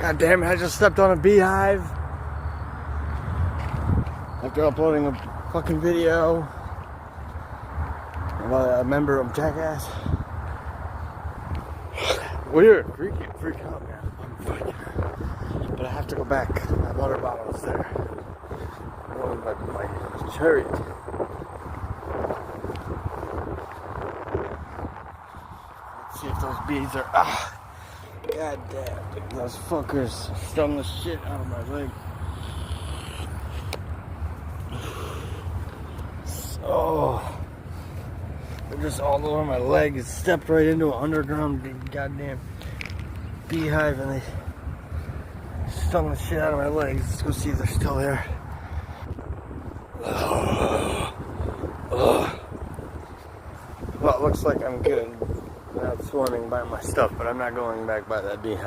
God damn it, I just stepped on a beehive after uploading a fucking video about a member of Jackass. Weird, freak out, man. I'm fucking. But I have to go back. My water bottle is there. Oh, my cherry. Let's see if those bees are. God damn, those fuckers stung the shit out of my leg. Oh, they're just all over my leg. It stepped right into an underground goddamn beehive and they stung the shit out of my legs. Let's go see if they're still there. Well, it looks like I'm good. Not swarming by my stuff, but I'm not going back by that beehive.